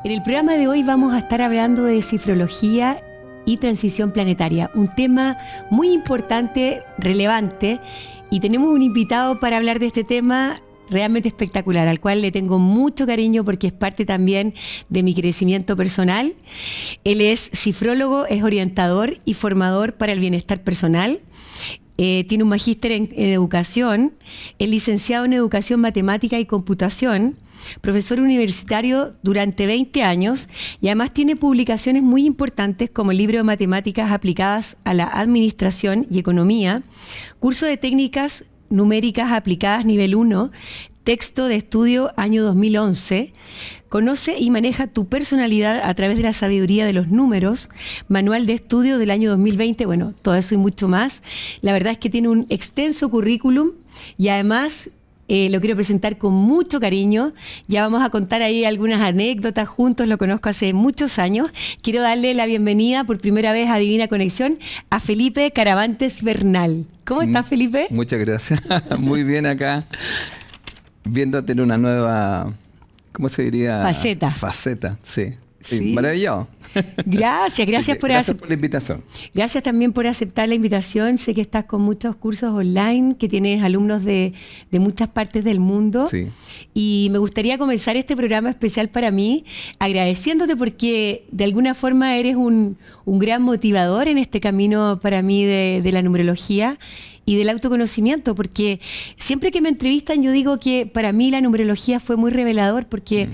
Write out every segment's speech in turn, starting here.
En el programa de hoy vamos a estar hablando de cifrología y transición planetaria, un tema muy importante, relevante, y tenemos un invitado para hablar de este tema realmente espectacular, al cual le tengo mucho cariño porque es parte también de mi crecimiento personal. Él es cifrólogo, es orientador y formador para el bienestar personal. Tiene un magíster en educación, es licenciado en educación matemática y computación, profesor universitario durante 20 años y además tiene publicaciones muy importantes como el libro de matemáticas aplicadas a la administración y economía, curso de técnicas numéricas aplicadas nivel 1, texto de estudio año 2011, conoce y maneja tu personalidad a través de la sabiduría de los números, manual de estudio del año 2020, bueno, todo eso y mucho más. La verdad es que tiene un extenso currículum y además lo quiero presentar con mucho cariño. Ya vamos a contar ahí algunas anécdotas juntos, lo conozco hace muchos años. Quiero darle la bienvenida por primera vez a Divina Conexión a Felipe Caravantes Bernal. ¿Cómo estás, Felipe? Muchas gracias. Muy bien acá, viéndote en una nueva, ¿cómo se diría? Faceta, sí. Sí. Maravilloso. Gracias por la invitación. Gracias también por aceptar la invitación. Sé que estás con muchos cursos online, que tienes alumnos de muchas partes del mundo. Sí. Y me gustaría comenzar este programa especial para mí agradeciéndote porque de alguna forma eres un gran motivador en este camino para mí de la numerología y del autoconocimiento, porque siempre que me entrevistan yo digo que para mí la numerología fue muy revelador porque...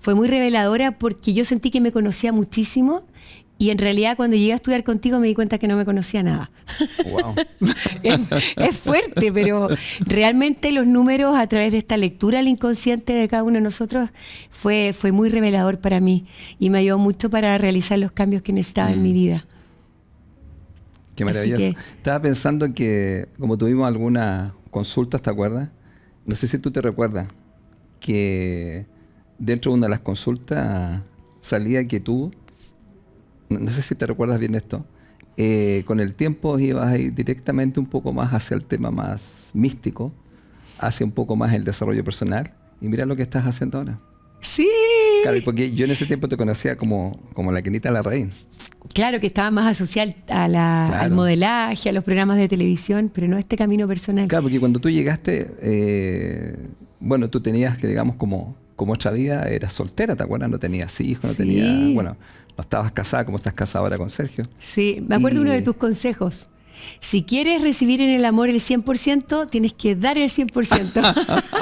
Fue muy reveladora porque yo sentí que me conocía muchísimo y en realidad cuando llegué a estudiar contigo me di cuenta que no me conocía nada. Wow. Es fuerte, pero realmente los números a través de esta lectura al inconsciente de cada uno de nosotros fue muy revelador para mí y me ayudó mucho para realizar los cambios que necesitaba en mi vida. Qué maravilloso. Estaba pensando que como tuvimos algunas consultas, ¿te acuerdas? No sé si tú te recuerdas que... Dentro de una de las consultas salía que tú, no sé si te recuerdas bien esto, con el tiempo ibas a ir directamente un poco más hacia el tema más místico, hacia un poco más el desarrollo personal, y mira lo que estás haciendo ahora. Sí. Claro, porque yo en ese tiempo te conocía como la Quinita de la Reina. Claro, que estaba más asociada al modelaje, a los programas de televisión, pero no a este camino personal. Claro, porque cuando tú llegaste, bueno, tú tenías que, digamos, como otra vida, eras soltera, ¿te acuerdas? No tenías hijos, no tenías, bueno, no estabas casada como estás casada ahora con Sergio. Sí, me acuerdo uno de tus consejos. Si quieres recibir en el amor el 100%, tienes que dar el 100%.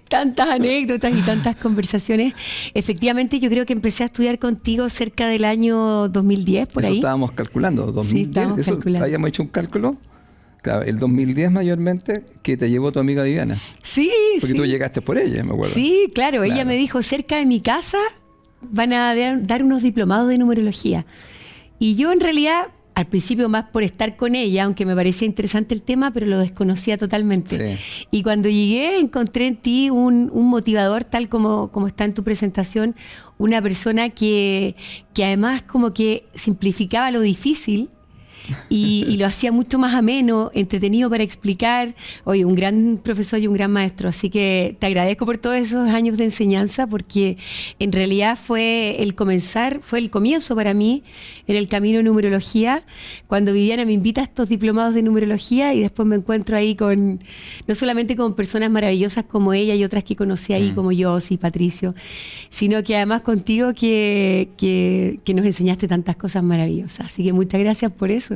Tantas anécdotas y tantas conversaciones. Efectivamente, yo creo que empecé a estudiar contigo cerca del año 2010, por ahí. Eso estábamos calculando, 2010. Sí, estábamos calculando. Habíamos hecho un cálculo. Claro, el 2010 mayormente, que te llevó tu amiga Diana. Sí, porque tú llegaste por ella, me acuerdo. Sí, claro. Ella me dijo, cerca de mi casa van a dar unos diplomados de numerología. Y yo en realidad, al principio más por estar con ella, aunque me parecía interesante el tema, pero lo desconocía totalmente. Sí. Y cuando llegué encontré en ti un motivador, tal como está en tu presentación, una persona que además como que simplificaba lo difícil. Y lo hacía mucho más ameno, entretenido para explicar. Oye, un gran profesor y un gran maestro, así que te agradezco por todos esos años de enseñanza porque en realidad fue el comienzo para mí en el camino de numerología, cuando Viviana me invita a estos diplomados de numerología y después me encuentro ahí no solamente con personas maravillosas como ella y otras que conocí ahí como yo, sí, Patricio, sino que además contigo que nos enseñaste tantas cosas maravillosas, así que muchas gracias por eso.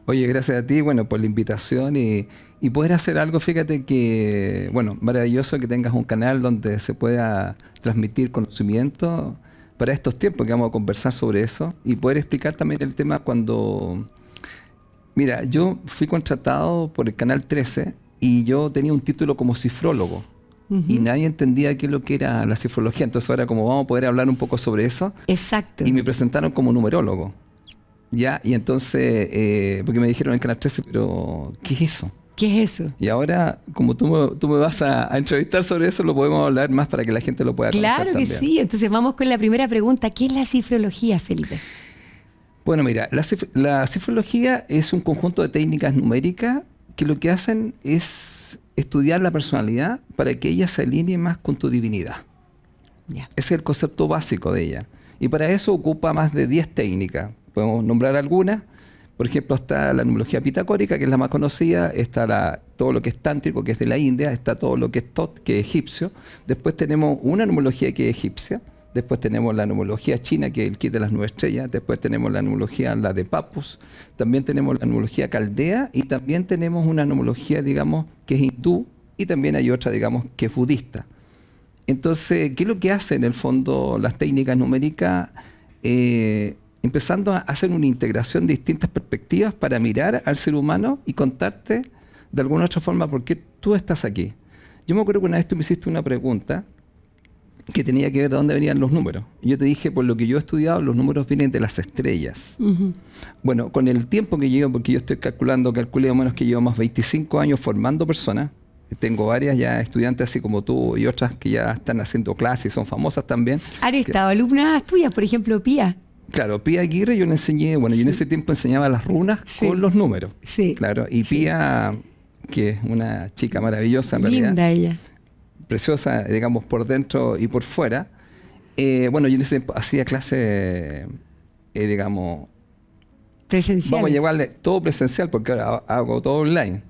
Oye, gracias a ti, bueno, por la invitación y poder hacer algo, fíjate que, bueno, maravilloso que tengas un canal donde se pueda transmitir conocimiento para estos tiempos, que vamos a conversar sobre eso y poder explicar también el tema cuando... Mira, yo fui contratado por el Canal 13 y yo tenía un título como cifrólogo. Y nadie entendía qué es lo que era la cifrología, entonces ahora como vamos a poder hablar un poco sobre eso. Exacto. Y me presentaron como numerólogo. Ya, y entonces, porque me dijeron en Canal 13, pero ¿qué es eso? ¿Qué es eso? Y ahora, como tú me vas a entrevistar sobre eso, lo podemos hablar más para que la gente lo pueda conocer también. Claro que sí, entonces vamos con la primera pregunta. ¿Qué es la cifrología, Felipe? Bueno, mira, la cifrología es un conjunto de técnicas numéricas que lo que hacen es estudiar la personalidad para que ella se alinee más con tu divinidad. Ya. Ese es el concepto básico de ella. Y para eso ocupa más de 10 técnicas. Podemos nombrar algunas. Por ejemplo, está la numerología pitagórica, que es la más conocida. Está todo lo que es tántrico, que es de la India. Está todo lo que es Tot, que es egipcio. Después tenemos una numerología que es egipcia. Después tenemos la numerología china, que es el kit de las 9 estrellas. Después tenemos la numerología, la de Papus. También tenemos la numerología caldea. Y también tenemos una numerología, digamos, que es hindú. Y también hay otra, digamos, que es budista. Entonces, ¿qué es lo que hace en el fondo las técnicas numéricas? Empezando a hacer una integración de distintas perspectivas para mirar al ser humano y contarte de alguna otra forma por qué tú estás aquí. Yo me acuerdo que una vez tú me hiciste una pregunta que tenía que ver de dónde venían los números. Y yo te dije, por lo que yo he estudiado, los números vienen de las estrellas. Bueno, con el tiempo que llevo, porque yo estoy calculé más o menos que llevo más 25 años formando personas. Tengo varias ya estudiantes así como tú y otras que ya están haciendo clases y son famosas también. ¿Han estado alumnas tuyas, por ejemplo, Pía? Claro, Pía Aguirre yo le enseñé, bueno, yo en ese tiempo enseñaba las runas con los números. Sí. Claro, y Pía, que es una chica maravillosa en realidad. Linda ella. Preciosa, digamos, por dentro y por fuera. Bueno, yo en ese tiempo hacía clases, digamos... Presencial. Vamos a llevarle todo presencial porque ahora hago todo online.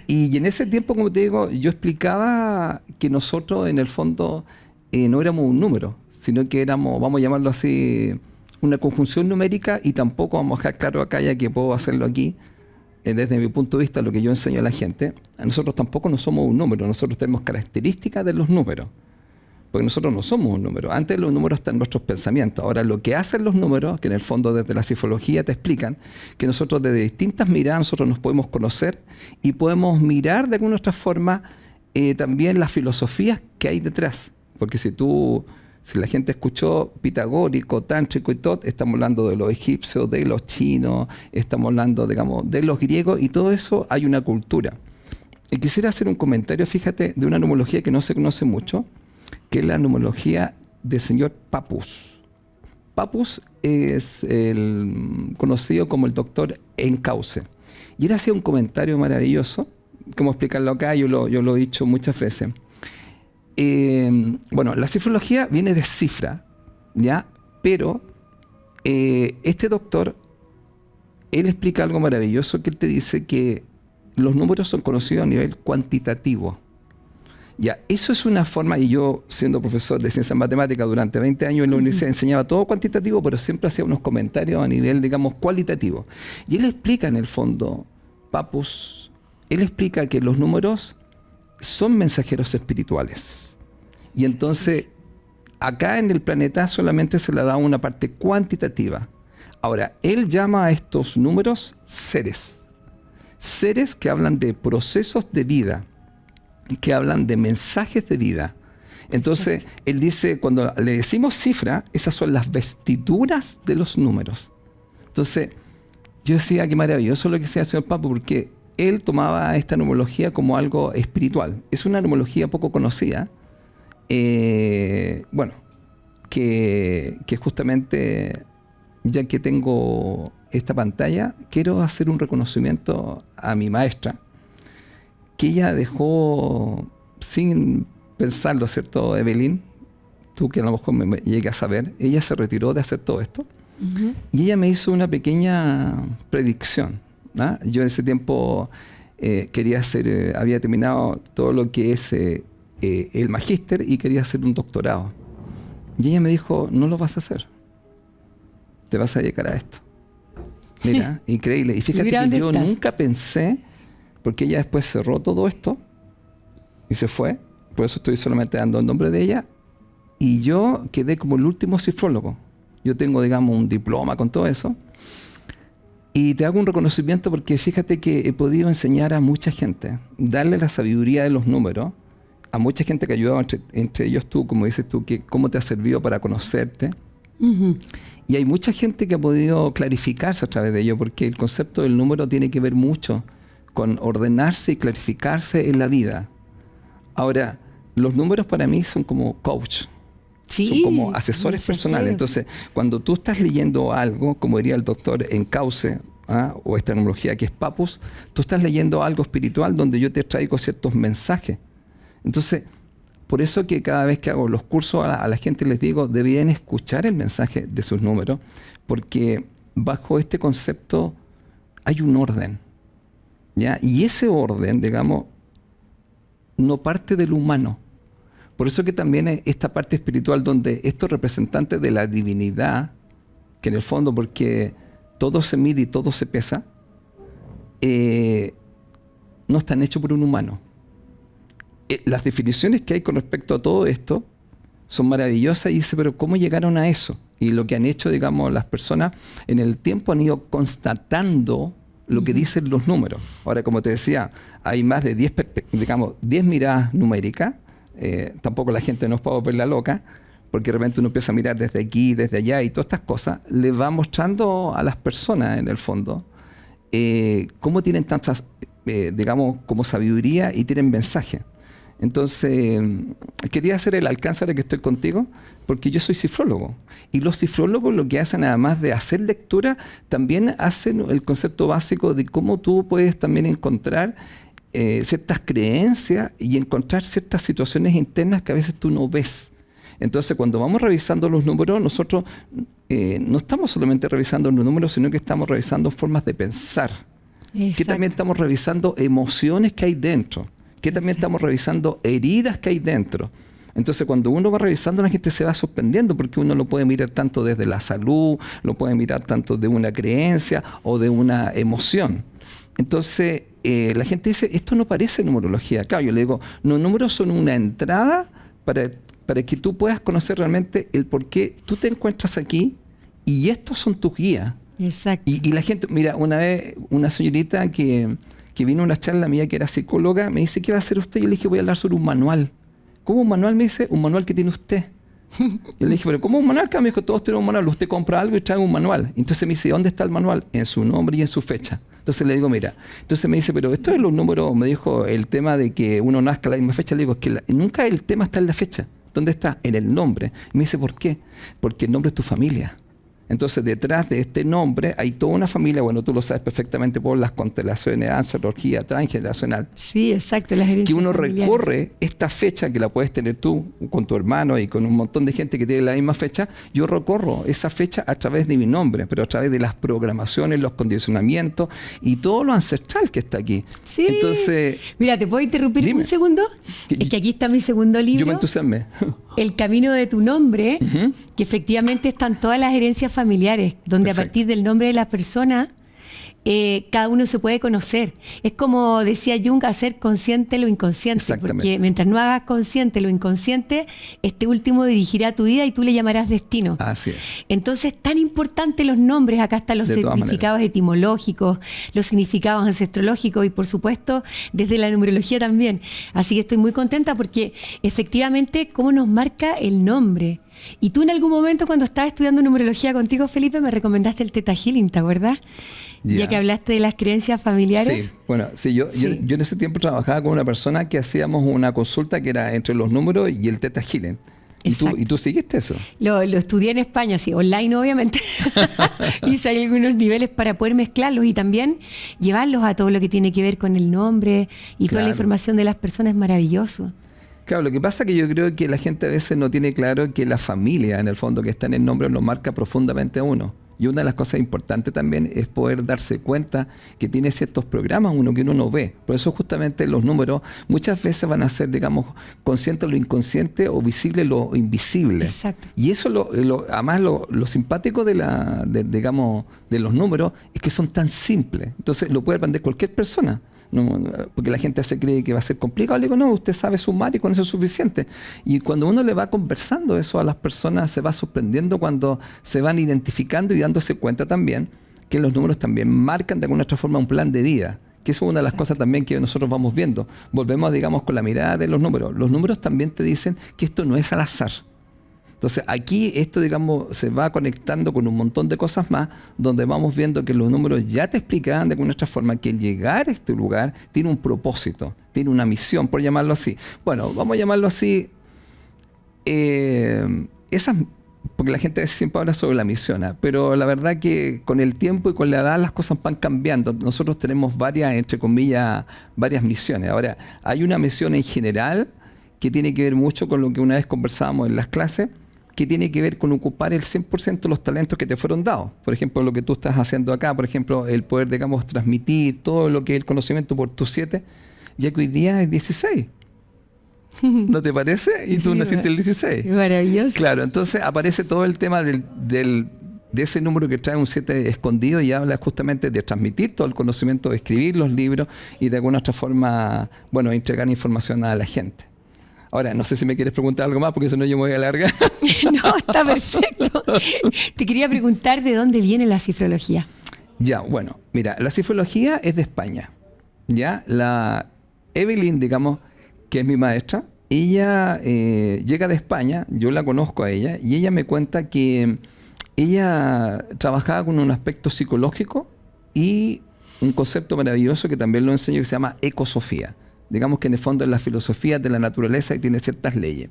Y en ese tiempo, como te digo, yo explicaba que nosotros en el fondo no éramos un número, sino que éramos, vamos a llamarlo así, una conjunción numérica, y tampoco vamos a dejar claro acá, ya que puedo hacerlo aquí, desde mi punto de vista, lo que yo enseño a la gente, nosotros tampoco no somos un número, nosotros tenemos características de los números. Porque nosotros no somos un número. Antes los números están en nuestros pensamientos. Ahora lo que hacen los números, que en el fondo desde la cifrología te explican, que nosotros desde distintas miradas nosotros nos podemos conocer y podemos mirar de alguna otra forma también las filosofías que hay detrás. Porque si la gente escuchó pitagórico, tántrico y todo, estamos hablando de los egipcios, de los chinos, estamos hablando, digamos, de los griegos, y todo eso hay una cultura. Y quisiera hacer un comentario, fíjate, de una numerología que no se conoce mucho, que es la numerología del señor Papus. Papus es conocido como el doctor Encauce. Y él hacía un comentario maravilloso, ¿cómo explicarlo acá? Yo lo he dicho muchas veces. Bueno, la cifrología viene de cifra, ¿ya? Pero este doctor, él explica algo maravilloso, que él te dice que los números son conocidos a nivel cuantitativo. Ya, eso es una forma, y yo siendo profesor de ciencias matemáticas durante 20 años en la universidad enseñaba todo cuantitativo, pero siempre hacía unos comentarios a nivel, digamos, cualitativo. Y él explica en el fondo, Papus, él explica que los números son mensajeros espirituales. Y entonces, acá en el planeta solamente se le da una parte cuantitativa. Ahora, él llama a estos números seres. Seres que hablan de procesos de vida, que hablan de mensajes de vida. Entonces, él dice, cuando le decimos cifra, esas son las vestiduras de los números. Entonces, yo decía, qué maravilloso lo que decía el señor Papo, porque él tomaba esta numerología como algo espiritual. Es una numerología poco conocida, bueno, que justamente, ya que tengo esta pantalla, quiero hacer un reconocimiento a mi maestra, que ella dejó sin pensarlo, ¿cierto, Evelyn? Tú que a lo mejor me llegas a saber, ella se retiró de hacer todo esto. Y ella me hizo una pequeña predicción, ¿no? Yo en ese tiempo quería hacer, había terminado todo lo que es el magíster y quería hacer un doctorado. Y ella me dijo, no lo vas a hacer, te vas a dedicar a esto. Mira, increíble. Y fíjate que yo nunca pensé, porque ella después cerró todo esto y se fue, por eso estoy solamente dando el nombre de ella, y yo quedé como el último cifrólogo. Yo tengo, digamos, un diploma con todo eso, y te hago un reconocimiento porque fíjate que he podido enseñar a mucha gente, darle la sabiduría de los números, a mucha gente que ha ayudado, entre ellos tú, como dices tú, que cómo te ha servido para conocerte. Y hay mucha gente que ha podido clarificarse a través de ello, porque el concepto del número tiene que ver mucho con ordenarse y clarificarse en la vida. Ahora, los números para mí son como coach, son como asesores personales. Entonces, cuando tú estás leyendo algo, como diría el doctor Encauce, o esta numerología que es Papus, tú estás leyendo algo espiritual donde yo te traigo ciertos mensajes. Entonces, por eso que cada vez que hago los cursos a la gente les digo, deberían escuchar el mensaje de sus números, porque bajo este concepto hay un orden, ¿ya? Y ese orden, digamos, no parte del humano. Por eso que también es esta parte espiritual donde estos representantes de la divinidad, que en el fondo, porque todo se mide y todo se pesa, no están hechos por un humano. Las definiciones que hay con respecto a todo esto son maravillosas y dice, pero ¿cómo llegaron a eso? Y lo que han hecho, digamos, las personas en el tiempo han ido constatando lo que dicen los números. Ahora, como te decía, hay más de 10 miradas numéricas. Tampoco la gente nos puede volver la loca, porque de repente uno empieza a mirar desde aquí, desde allá y todas estas cosas. Le va mostrando a las personas, en el fondo, cómo tienen tantas, digamos, como sabiduría y tienen mensaje. Entonces, quería hacer el alcance ahora que estoy contigo, porque yo soy cifrólogo. Y los cifrólogos lo que hacen, además de hacer lectura, también hacen el concepto básico de cómo tú puedes también encontrar ciertas creencias y encontrar ciertas situaciones internas que a veces tú no ves. Entonces, cuando vamos revisando los números, nosotros no estamos solamente revisando los números, sino que estamos revisando formas de pensar. Exacto. Que también estamos revisando emociones que hay dentro. Que también estamos revisando heridas que hay dentro. Entonces, cuando uno va revisando, la gente se va sorprendiendo porque uno lo puede mirar tanto desde la salud, lo puede mirar tanto de una creencia o de una emoción. Entonces, la gente dice, esto no parece numerología. Claro, yo le digo, los números son una entrada para que tú puedas conocer realmente el por qué tú te encuentras aquí y estos son tus guías. Exacto. Y la gente, mira, una vez una señorita que vino a una charla mía que era psicóloga, me dice, ¿qué va a hacer usted? Yo le dije, voy a hablar sobre un manual. ¿Cómo un manual? Me dice, un manual que tiene usted. Yo le dije, pero ¿cómo un manual? Me dijo, todos tienen un manual. Usted compra algo y trae un manual. Entonces me dice, ¿dónde está el manual? En su nombre y en su fecha. Entonces le digo, mira. Entonces me dice, pero esto es los números, me dijo, el tema de que uno nazca a la misma fecha. Le digo, es que nunca el tema está en la fecha. ¿Dónde está? En el nombre. Y me dice, ¿por qué? Porque el nombre es tu familia. Entonces, detrás de este nombre hay toda una familia, bueno, tú lo sabes perfectamente por las constelaciones, astrología transgeneracional. Sí, exacto, las herencias que uno familiares. recorre esta fecha que la puedes tener tú con tu hermano y con un montón de gente que tiene la misma fecha. Yo recorro esa fecha a través de mi nombre, pero a través de las programaciones, los condicionamientos y todo lo ancestral que está aquí. Sí. Entonces, mira, ¿te puedo interrumpir dime. un segundo? Es que aquí está mi segundo libro. Yo me entusiasmé. El camino de tu nombre, que efectivamente están todas las herencias familiares, donde Perfecto. a partir del nombre de la persona, cada uno se puede conocer. Es como decía Jung, hacer consciente lo inconsciente, porque mientras no hagas consciente lo inconsciente, este último dirigirá tu vida y tú le llamarás destino. Así es. Entonces, tan importantes los nombres, acá están los significados etimológicos, los significados ancestrológicos y por supuesto desde la numerología también. Así que estoy muy contenta porque efectivamente cómo nos marca el nombre. Y tú en algún momento cuando estabas estudiando numerología contigo, Felipe, me recomendaste el Theta Healing, ¿te acuerdas? Ya que hablaste de las creencias familiares. Sí, bueno, sí, yo en ese tiempo trabajaba con una persona que hacíamos una consulta que era entre los números y el Theta Healing. ¿Y tú seguiste eso? Lo estudié en España, sí, online obviamente. Hice algunos niveles para poder mezclarlos y también llevarlos a todo lo que tiene que ver con el nombre y toda la información de las personas. Es maravilloso. Claro, lo que pasa es que yo creo que la gente a veces no tiene claro que la familia, en el fondo, que está en el nombre, lo marca profundamente a uno. Y una de las cosas importantes también es poder darse cuenta que tiene ciertos programas que uno no ve. Por eso justamente los números muchas veces van a ser, digamos, consciente lo inconsciente o visible lo invisible. Exacto. Y eso, además, lo simpático digamos, de los números es que son tan simples. Entonces lo puede aprender cualquier persona. No, porque la gente se cree que va a ser complicado. Le digo, no, usted sabe sumar y con eso es suficiente. Y cuando uno le va conversando eso a las personas, se va sorprendiendo cuando se van identificando y dándose cuenta también que los números también marcan de alguna otra forma un plan de vida. Que eso es una de las cosas también que nosotros vamos viendo. Volvemos, digamos, con la mirada de los números. Los números también te dicen que esto no es al azar. Entonces aquí esto, digamos, se va conectando con un montón de cosas más, donde vamos viendo que los números ya te explican de alguna otra forma que el llegar a este lugar tiene un propósito, tiene una misión, por llamarlo así. Bueno, vamos a llamarlo así, porque la gente siempre habla sobre la misión, pero la verdad que con el tiempo y con la edad las cosas van cambiando. Nosotros tenemos varias, entre comillas, varias misiones. Ahora, hay una misión en general que tiene que ver mucho con lo que una vez conversábamos en las clases, que tiene que ver con ocupar el 100% de los talentos que te fueron dados. Por ejemplo, lo que tú estás haciendo acá, por ejemplo, el poder, digamos, transmitir todo lo que es el conocimiento por tus 7, ya que hoy día es 16. ¿No te parece? Y tú naciste el 16. Maravilloso. Claro, entonces aparece todo el tema de ese número que trae un 7 escondido y habla justamente de transmitir todo el conocimiento, de escribir los libros y de alguna otra forma, bueno, entregar información a la gente. Ahora, no sé si me quieres preguntar algo más, porque si no yo me voy a alargar. No, está perfecto. Te quería preguntar de dónde viene la cifrología. Ya, bueno, mira, la cifrología es de España. Ya, la Evelyn, digamos, que es mi maestra, ella llega de España, yo la conozco a ella, y ella me cuenta que ella trabajaba con un aspecto psicológico y un concepto maravilloso que también lo enseño, que se llama ecosofía. Digamos que en el fondo es la filosofía de la naturaleza y tiene ciertas leyes.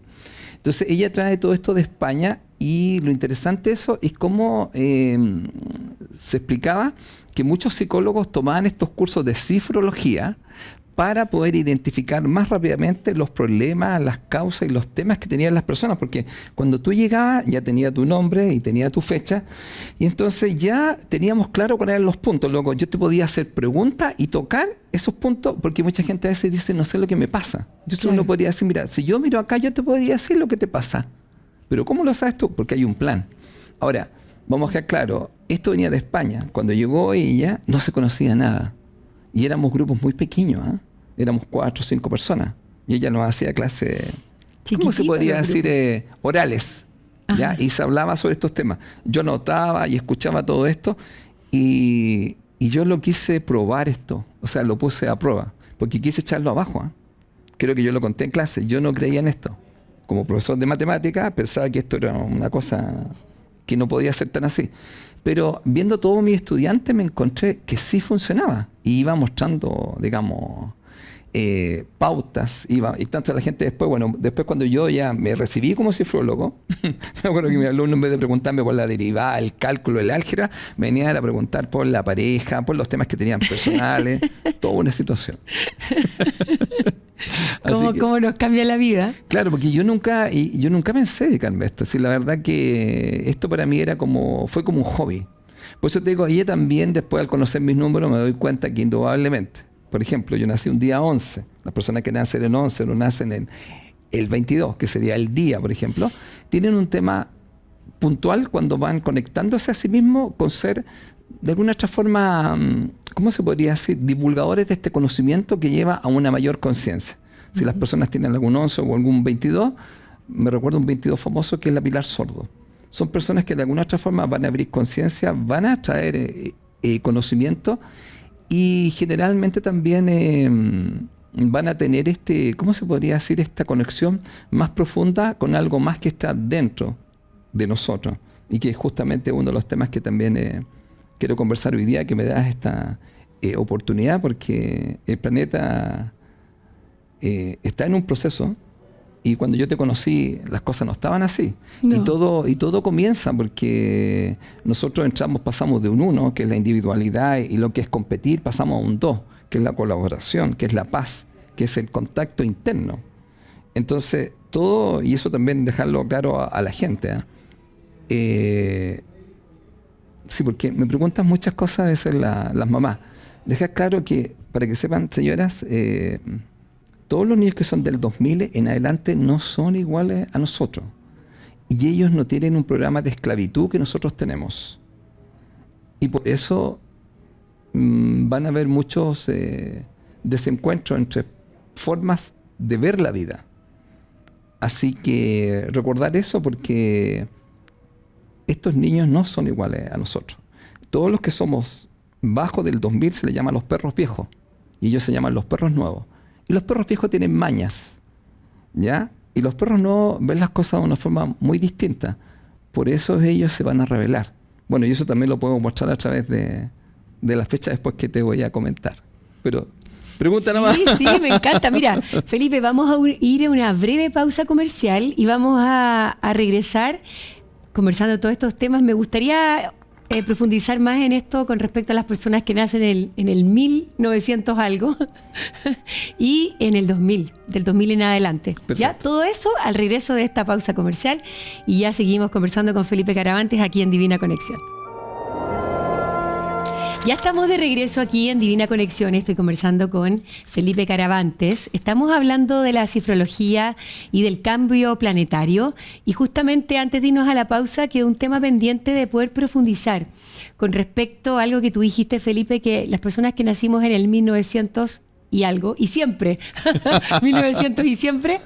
Entonces ella trae todo esto de España y lo interesante de eso es cómo se explicaba que muchos psicólogos tomaban estos cursos de cifrología para poder identificar más rápidamente los problemas, las causas y los temas que tenían las personas, porque cuando tú llegabas ya tenía tu nombre y tenía tu fecha, y entonces ya teníamos claro cuáles eran los puntos. Luego yo te podía hacer preguntas y tocar esos puntos, porque mucha gente a veces dice, no sé lo que me pasa. Entonces uno podría decir, mira, si yo miro acá, yo te podría decir lo que te pasa. Pero ¿cómo lo sabes tú? Porque hay un plan. Ahora, vamos a quedar claro, esto venía de España. Cuando llegó ella, no se conocía nada. Y éramos grupos muy pequeños, ¿eh? Éramos 4 o 5 personas. Y ella nos hacía clases, ¿cómo se podría decir? Orales. ¿Ya? Y se hablaba sobre estos temas. Yo notaba y escuchaba todo esto y yo lo quise probar esto. O sea, lo puse a prueba. Porque quise echarlo abajo. Creo que yo lo conté en clase. Yo no creía en esto. Como profesor de matemáticas pensaba que esto era una cosa que no podía ser tan así. Pero viendo todos mis estudiantes me encontré que sí funcionaba. Y iba mostrando, digamos, pautas. Y tanto la gente después, bueno, después cuando yo ya me recibí como cifrólogo, me acuerdo que mi alumno en vez de preguntarme por la derivada, el cálculo, el álgebra, venía a preguntar por la pareja, por los temas que tenían personales, toda una situación. ¿Cómo nos cambia la vida? Claro, porque yo nunca pensé dedicarme a esto. Sí, la verdad que esto para mí fue como un hobby. Por eso te digo, ella también, después al conocer mis números, me doy cuenta que indudablemente, por ejemplo, yo nací un día 11. Las personas que nacen en 11 no nacen en el 22, que sería el día, por ejemplo, tienen un tema puntual cuando van conectándose a sí mismos con ser, de alguna otra forma, ¿cómo se podría decir? Divulgadores de este conocimiento que lleva a una mayor conciencia. Si las personas tienen algún 11 o algún 22, me recuerdo un 22 famoso que es la Pilar Sordo. Son personas que de alguna otra forma van a abrir conciencia, van a traer conocimiento y generalmente también van a tener ¿cómo se podría decir? Esta conexión más profunda con algo más que está dentro de nosotros y que es justamente uno de los temas que también quiero conversar hoy día, que me das esta oportunidad, porque el planeta está en un proceso y cuando yo te conocí las cosas no estaban así. No. Y todo comienza porque nosotros pasamos de un 1, que es la individualidad y lo que es competir, pasamos a un 2, que es la colaboración, que es la paz, que es el contacto interno. Entonces, todo, y eso también dejarlo claro a la gente. Sí, porque me preguntan muchas cosas a veces las mamás. Dejar claro que, para que sepan, señoras, todos los niños que son del 2000 en adelante no son iguales a nosotros. Y ellos no tienen un programa de esclavitud que nosotros tenemos. Y por eso van a haber muchos desencuentros entre formas de ver la vida. Así que recordar eso, porque estos niños no son iguales a nosotros. Todos los que somos bajo del 2000 se les llaman los perros viejos. Y ellos se llaman los perros nuevos. Y los perros viejos tienen mañas, ¿ya? Y los perros nuevos ven las cosas de una forma muy distinta. Por eso ellos se van a rebelar. Bueno, y eso también lo puedo mostrar a través de la fecha después que te voy a comentar. Pero pregunta nomás. Sí, me encanta. Mira, Felipe, vamos a ir a una breve pausa comercial y vamos a regresar conversando todos estos temas. Me gustaría profundizar más en esto con respecto a las personas que nacen en el 1900 algo y en el 2000, del 2000 en adelante. Perfecto. Ya todo eso al regreso de esta pausa comercial y ya seguimos conversando con Felipe Caravantes aquí en Divina Conexión. Ya estamos de regreso aquí en Divina Conexión. Estoy conversando con Felipe Caravantes. Estamos hablando de la cifrología y del cambio planetario. Y justamente antes de irnos a la pausa, quedó un tema pendiente de poder profundizar con respecto a algo que tú dijiste, Felipe, que las personas que nacimos en el 1900 y algo, y siempre, 1900 y siempre,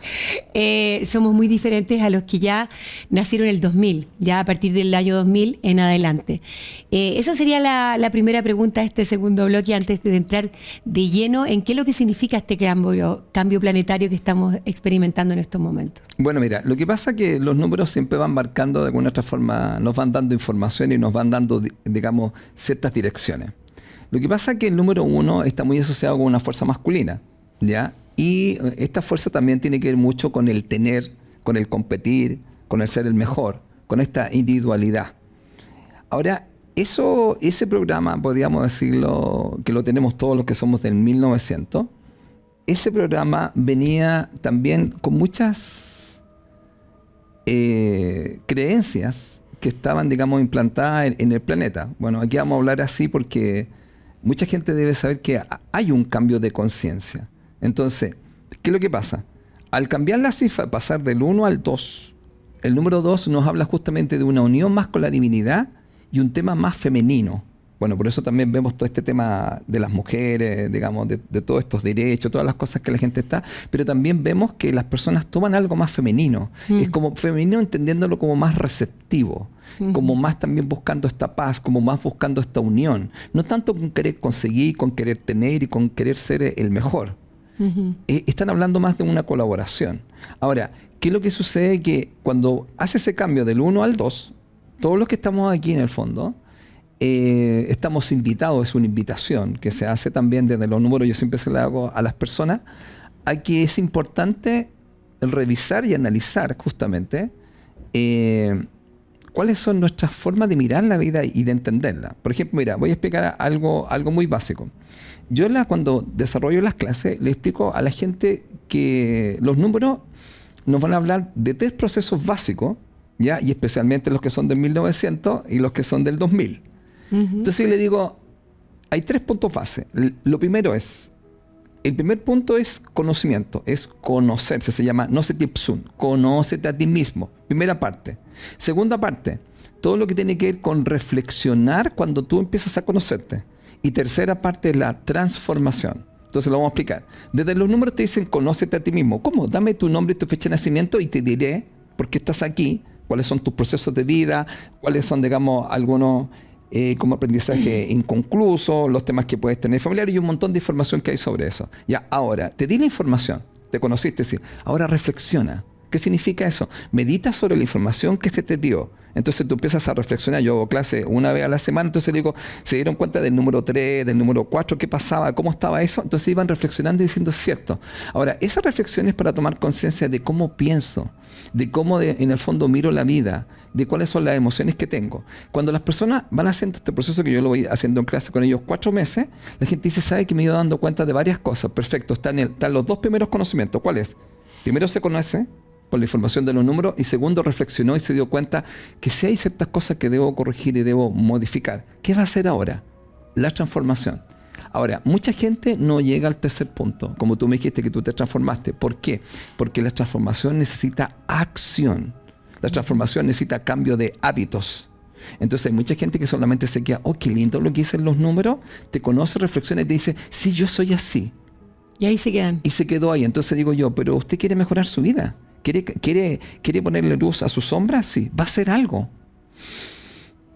somos muy diferentes a los que ya nacieron en el 2000, ya a partir del año 2000 en adelante. Esa sería la primera pregunta de este segundo bloque, antes de entrar de lleno en qué es lo que significa este cambio planetario que estamos experimentando en estos momentos. Bueno, mira, lo que pasa es que los números siempre van marcando de alguna otra forma, nos van dando información y nos van dando, digamos, ciertas direcciones. Lo que pasa es que el número 1 está muy asociado con una fuerza masculina, ¿ya? Y esta fuerza también tiene que ver mucho con el tener, con el competir, con el ser el mejor, con esta individualidad. Ahora, ese programa, podríamos decirlo, que lo tenemos todos los que somos del 1900, ese programa venía también con muchas creencias que estaban, digamos, implantadas en el planeta. Bueno, aquí vamos a hablar así porque mucha gente debe saber que hay un cambio de conciencia. Entonces, ¿qué es lo que pasa? Al cambiar la cifra, pasar del 1 al 2, el número 2 nos habla justamente de una unión más con la divinidad y un tema más femenino. Bueno, por eso también vemos todo este tema de las mujeres, digamos, de todos estos derechos, todas las cosas que la gente está, pero también vemos que las personas toman algo más femenino. Es como femenino entendiéndolo como más receptivo, como más también buscando esta paz, como más buscando esta unión. No tanto con querer conseguir, con querer tener y con querer ser el mejor. Están hablando más de una colaboración. Ahora, ¿qué es lo que sucede? Que cuando hace ese cambio del 1 al 2, todos los que estamos aquí en el fondo, estamos invitados, es una invitación que se hace también desde los números, yo siempre se la hago a las personas, a que es importante revisar y analizar justamente cuáles son nuestras formas de mirar la vida y de entenderla. Por ejemplo, mira, voy a explicar algo muy básico. Yo cuando desarrollo las clases le explico a la gente que los números nos van a hablar de 3 procesos básicos, ¿ya? Y especialmente los que son del 1900 y los que son del 2000. Entonces yo le digo, hay 3 puntos base. Lo primero es, el primer punto es conocimiento, es conocerse, se llama Gnose Ipsum, conócete a ti mismo, primera parte. Segunda parte, todo lo que tiene que ver con reflexionar cuando tú empiezas a conocerte. Y tercera parte es la transformación. Entonces lo vamos a explicar. Desde los números te dicen conócete a ti mismo. ¿Cómo? Dame tu nombre y tu fecha de nacimiento y te diré por qué estás aquí, cuáles son tus procesos de vida, cuáles son, digamos, algunos como aprendizaje inconcluso, los temas que puedes tener familiar y un montón de información que hay sobre eso. Ya, ahora, te di la información, te conociste, sí. Ahora reflexiona. ¿Qué significa eso? Medita sobre la información que se te dio. Entonces tú empiezas a reflexionar. Yo hago clase una vez a la semana, entonces le digo, ¿se dieron cuenta del número 3, del número 4? ¿Qué pasaba? ¿Cómo estaba eso? Entonces iban reflexionando y diciendo, cierto. Ahora, esa reflexión es para tomar conciencia de cómo pienso, de cómo en el fondo miro la vida, de cuáles son las emociones que tengo. Cuando las personas van haciendo este proceso, que yo lo voy haciendo en clase con ellos 4 meses, la gente dice, ¿sabe que me he ido dando cuenta de varias cosas? Perfecto, están los 2 primeros conocimientos. ¿Cuál es? Primero se conoce por la información de los números y segundo reflexionó y se dio cuenta que sí hay ciertas cosas que debo corregir y debo modificar. ¿Qué va a hacer ahora? La transformación. Ahora, mucha gente no llega al tercer punto, como tú me dijiste que tú te transformaste. ¿Por qué? Porque la transformación necesita acción. La transformación necesita cambio de hábitos. Entonces hay mucha gente que solamente se queda, oh, qué lindo lo que dicen los números, te conoce, reflexiona y te dice, sí, yo soy así. Y ahí se quedan. Y se quedó ahí. Entonces digo yo, pero usted quiere mejorar su vida. ¿Quiere ponerle luz a sus sombras? Sí. ¿Va a hacer algo?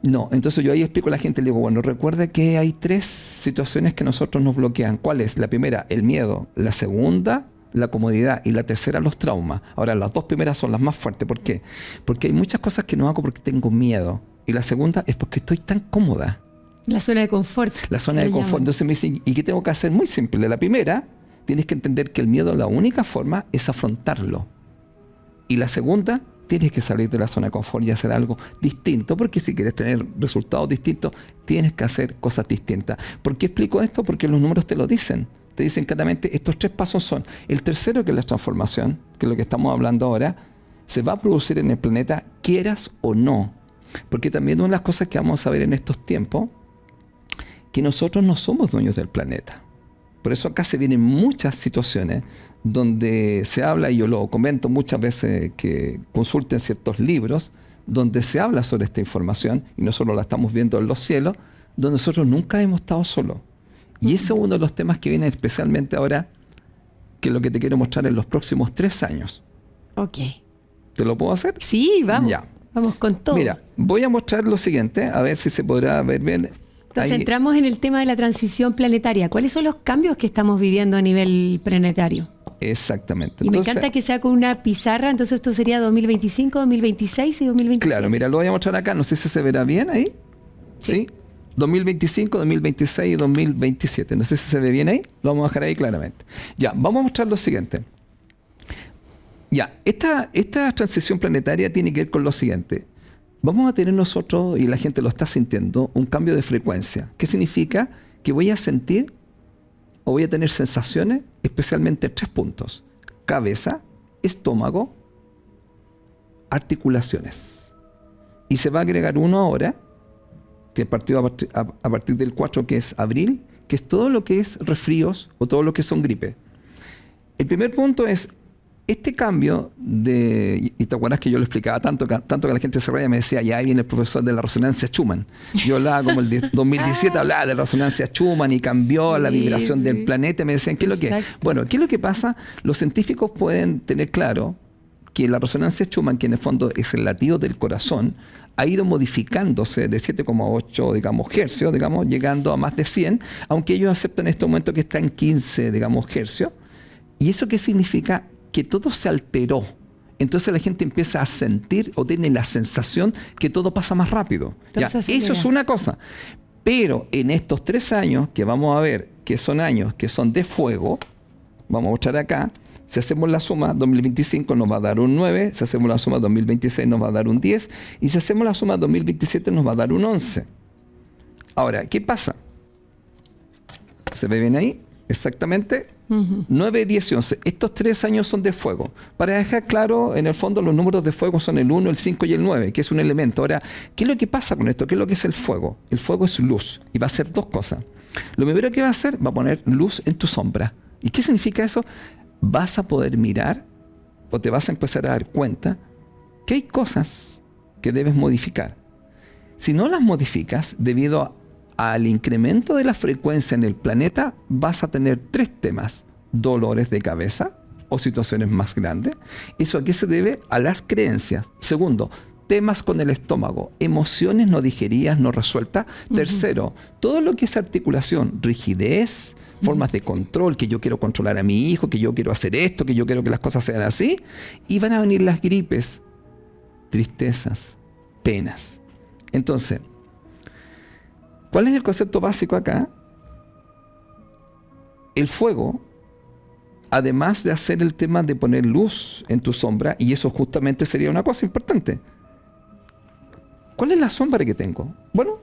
No. Entonces yo ahí explico a la gente, le digo, bueno, recuerda que hay 3 situaciones que nosotros nos bloquean. ¿Cuál es? La primera, el miedo. La segunda, la comodidad. Y la tercera, los traumas. Ahora, las 2 primeras son las más fuertes. ¿Por qué? Porque hay muchas cosas que no hago porque tengo miedo. Y la segunda es porque estoy tan cómoda. La zona de confort. La zona de confort. Entonces me dicen, ¿y qué tengo que hacer? Muy simple. La primera, tienes que entender que el miedo, la única forma es afrontarlo. Y la segunda, tienes que salir de la zona de confort y hacer algo distinto, porque si quieres tener resultados distintos, tienes que hacer cosas distintas. ¿Por qué explico esto? Porque los números te lo dicen. Te dicen claramente, estos 3 pasos son. El tercero, que es la transformación, que es lo que estamos hablando ahora, se va a producir en el planeta, quieras o no. Porque también una de las cosas que vamos a ver en estos tiempos, que nosotros no somos dueños del planeta. Por eso acá se vienen muchas situaciones donde se habla, y yo lo comento muchas veces que consulten ciertos libros, donde se habla sobre esta información, y nosotros la estamos viendo en los cielos, donde nosotros nunca hemos estado solos. Y ese es uno de los temas que viene especialmente ahora, que es lo que te quiero mostrar en los próximos 3 años. Ok. ¿Te lo puedo hacer? Sí, vamos. Ya. Vamos con todo. Mira, voy a mostrar lo siguiente, a ver si se podrá ver bien. Entonces entramos en el tema de la transición planetaria. ¿Cuáles son los cambios que estamos viviendo a nivel planetario? Exactamente. Y entonces, me encanta que sea con una pizarra, entonces esto sería 2025, 2026 y 2027. Claro, mira, lo voy a mostrar acá, no sé si se verá bien ahí. ¿Sí? 2025, 2026 y 2027. No sé si se ve bien ahí, lo vamos a dejar ahí claramente. Ya, vamos a mostrar lo siguiente. Ya, esta transición planetaria tiene que ver con lo siguiente. Vamos a tener nosotros, y la gente lo está sintiendo, un cambio de frecuencia. ¿Qué significa? Que voy a sentir o voy a tener sensaciones, especialmente 3 puntos. Cabeza, estómago, articulaciones. Y se va a agregar uno ahora, que partió a partir del 4, que es abril, que es todo lo que es resfríos o todo lo que son gripe. El primer punto es este cambio de, y te acuerdas que yo lo explicaba tanto que la gente se reía y me decía, ya ahí viene el profesor de la resonancia Schumann. Yo hablaba como el 2017, hablaba de la resonancia Schumann y cambió la vibración del planeta. Me decían, ¿qué es lo que? Bueno, ¿qué es lo que pasa? Los científicos pueden tener claro que la resonancia Schumann, que en el fondo es el latido del corazón, ha ido modificándose de 7,8, digamos, hercios, digamos, llegando a más de 100, aunque ellos aceptan en este momento que está en 15, digamos, hercios. ¿Y eso qué significa? Que todo se alteró. Entonces la gente empieza a sentir o tiene la sensación que todo pasa más rápido. Ya, eso es una cosa. Pero en estos 3 años que vamos a ver, que son años que son de fuego, vamos a mostrar acá, si hacemos la suma, 2025 nos va a dar un 9, si hacemos la suma 2026 nos va a dar un 10, y si hacemos la suma 2027 nos va a dar un 11. Ahora, ¿qué pasa? ¿Se ve bien ahí? Exactamente. 9, 10 y 11. Estos 3 años son de fuego. Para dejar claro, en el fondo los números de fuego son el 1, el 5 y el 9, que es un elemento. Ahora, ¿qué es lo que pasa con esto? ¿Qué es lo que es el fuego? El fuego es luz y va a hacer 2 cosas. Lo primero que va a hacer, va a poner luz en tu sombra. ¿Y qué significa eso? Vas a poder mirar o te vas a empezar a dar cuenta que hay cosas que debes modificar. Si no las modificas, debido al incremento de la frecuencia en el planeta, vas a tener 3 temas: dolores de cabeza o situaciones más grandes. ¿Eso a qué se debe? A las creencias. Segundo, temas con el estómago, emociones no digeridas, no resueltas. Tercero, todo lo que es articulación, rigidez, formas de control, que yo quiero controlar a mi hijo, que yo quiero hacer esto, que yo quiero que las cosas sean así. Y van a venir las gripes, tristezas, penas. Entonces, ¿cuál es el concepto básico acá? El fuego, además de hacer el tema de poner luz en tu sombra, y eso justamente sería una cosa importante. ¿Cuál es la sombra que tengo? Bueno,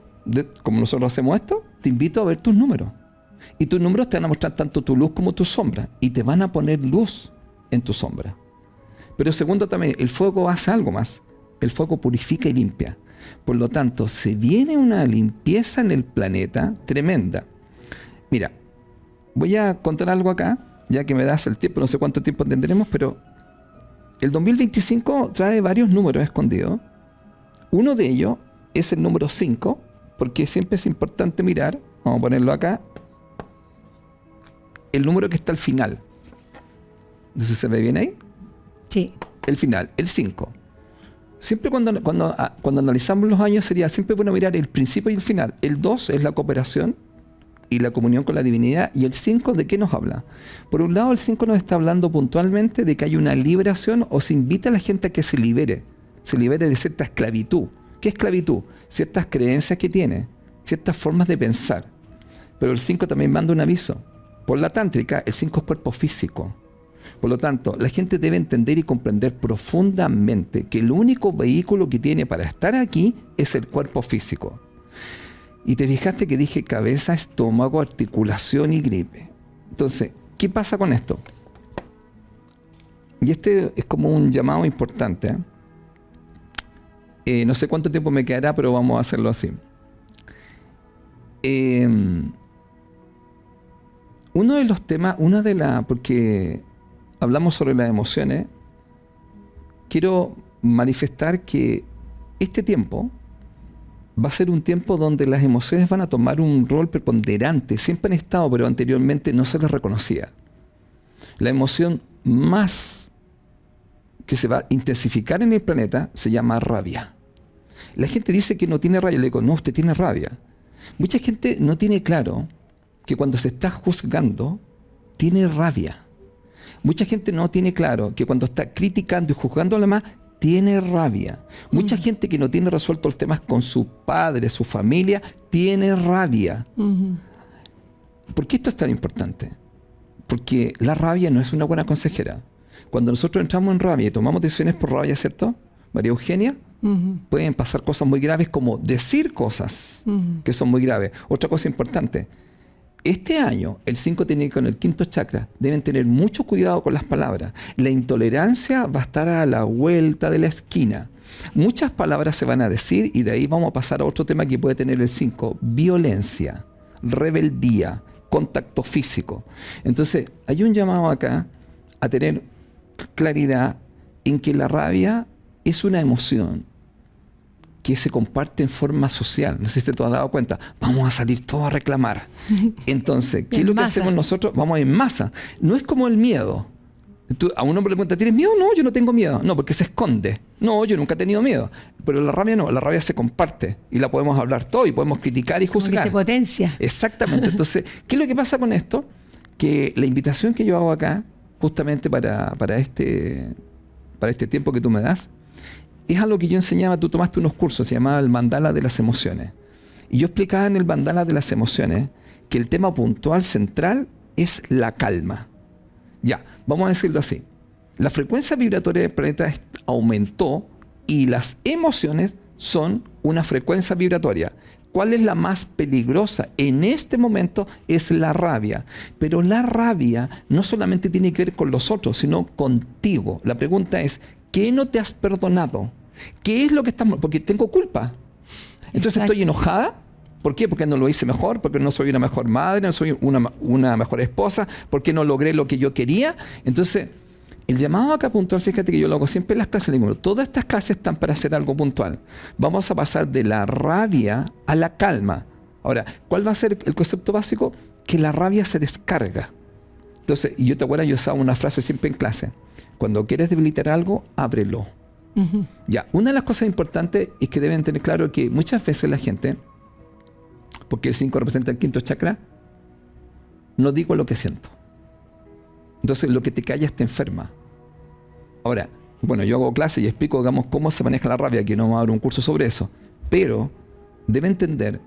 como nosotros hacemos esto, te invito a ver tus números. Y tus números te van a mostrar tanto tu luz como tu sombra, y te van a poner luz en tu sombra. Pero segundo también, el fuego hace algo más. El fuego purifica y limpia. Por lo tanto, se viene una limpieza en el planeta tremenda. Mira, voy a contar algo acá, ya que me das el tiempo, no sé cuánto tiempo tendremos, pero el 2025 trae varios números escondidos. Uno de ellos es el número 5, porque siempre es importante mirar, vamos a ponerlo acá, el número que está al final. No sé si se ve bien ahí. Sí. El final, el 5. Siempre cuando analizamos los años sería siempre bueno mirar el principio y el final. El 2 es la cooperación y la comunión con la divinidad. Y el 5, ¿de qué nos habla? Por un lado, el 5 nos está hablando puntualmente de que hay una liberación, o se invita a la gente a que se libere de cierta esclavitud. ¿Qué esclavitud? Ciertas creencias que tiene, ciertas formas de pensar. Pero el 5 también manda un aviso. Por la tántrica, el 5 es cuerpo físico. Por lo tanto, la gente debe entender y comprender profundamente que el único vehículo que tiene para estar aquí es el cuerpo físico. Y te fijaste que dije cabeza, estómago, articulación y gripe. Entonces, ¿qué pasa con esto? Y este es como un llamado importante. No sé cuánto tiempo me quedará, pero vamos a hacerlo así. Uno de los temas, porque hablamos sobre las emociones, quiero manifestar que este tiempo va a ser un tiempo donde las emociones van a tomar un rol preponderante. Siempre han estado, pero anteriormente no se les reconocía. La emoción más que se va a intensificar en el planeta se llama rabia. La gente dice que no tiene rabia. Le digo, no, usted tiene rabia. Mucha gente no tiene claro que cuando se está juzgando, tiene rabia. Mucha gente no tiene claro que cuando está criticando y juzgando a los demás, tiene rabia. Mucha gente que no tiene resueltos los temas con su padre, su familia, tiene rabia. ¿Por qué esto es tan importante? Porque la rabia no es una buena consejera. Cuando nosotros entramos en rabia y tomamos decisiones por rabia, ¿cierto? María Eugenia, pueden pasar cosas muy graves como decir cosas que son muy graves. Otra cosa importante, este año el 5 tiene que ver con el quinto chakra. Deben tener mucho cuidado con las palabras. La intolerancia va a estar a la vuelta de la esquina. Muchas palabras se van a decir y de ahí vamos a pasar a otro tema que puede tener el 5. Violencia, rebeldía, contacto físico. Entonces, hay un llamado acá a tener claridad en que la rabia es una emoción que se comparte en forma social. No sé si te has dado cuenta. Vamos a salir todos a reclamar. Entonces, ¿qué es lo que hacemos nosotros? Vamos en masa. No es como el miedo. A un hombre le pregunta, ¿tienes miedo? No, yo no tengo miedo. No, porque se esconde. No, yo nunca he tenido miedo. Pero la rabia no. La rabia se comparte. Y la podemos hablar todo y podemos criticar y juzgar. Como que se potencia. Exactamente. Entonces, ¿qué es lo que pasa con esto? Que la invitación que yo hago acá, justamente para este tiempo que tú me das, es algo que yo enseñaba. Tú tomaste unos cursos, se llamaba el mandala de las emociones. Y yo explicaba en el mandala de las emociones que el tema puntual central es la calma. Ya, vamos a decirlo así. La frecuencia vibratoria del planeta aumentó y las emociones son una frecuencia vibratoria. ¿Cuál es la más peligrosa en este momento? Es la rabia. Pero la rabia no solamente tiene que ver con los otros, sino contigo. La pregunta es, ¿qué no te has perdonado? ¿Qué es lo que estás... Porque tengo culpa. Entonces estoy enojada. ¿Por qué? Porque no lo hice mejor, porque no soy una mejor madre, no soy una mejor esposa, porque no logré lo que yo quería. Entonces, el llamado acá puntual, fíjate que yo lo hago siempre en las clases. Digo, todas estas clases están para hacer algo puntual. Vamos a pasar de la rabia a la calma. Ahora, ¿cuál va a ser el concepto básico? Que la rabia se descarga. Entonces, y yo te acuerdo, yo usaba una frase siempre en clase. Cuando quieres debilitar algo, ábrelo. Ya, una de las cosas importantes es que deben tener claro que muchas veces la gente, porque el 5 representa el quinto chakra, no digo lo que siento. Entonces, lo que te callas te enferma. Ahora, bueno, yo hago clase y explico, digamos, cómo se maneja la rabia, que no vamos a dar un curso sobre eso. Pero debe entender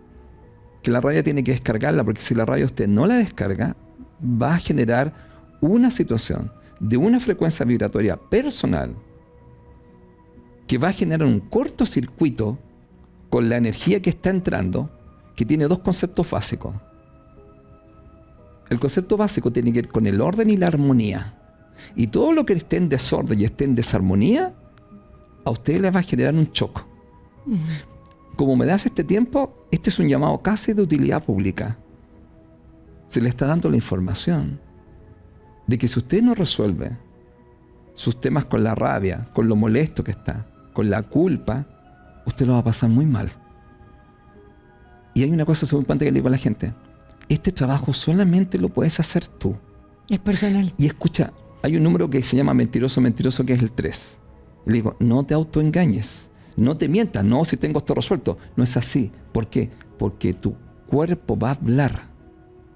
que la rabia tiene que descargarla, porque si la rabia usted no la descarga, va a generar una situación de una frecuencia vibratoria personal que va a generar un cortocircuito con la energía que está entrando, que tiene dos conceptos básicos. El concepto básico tiene que ver con el orden y la armonía. Y todo lo que esté en desorden y esté en desarmonía, a ustedes les va a generar un choque. Como me das este tiempo, este es un llamado casi de utilidad pública. Se le está dando la información de que si usted no resuelve sus temas con la rabia, con lo molesto que está, con la culpa, usted lo va a pasar muy mal. Y hay una cosa muy importante que le digo a la gente. Este trabajo solamente lo puedes hacer tú. Es personal. Y escucha, hay un número que se llama mentiroso, que es el 3. Le digo, no te autoengañes, no te mientas, no, si tengo esto resuelto. No es así. ¿Por qué? Porque tu cuerpo va a hablar.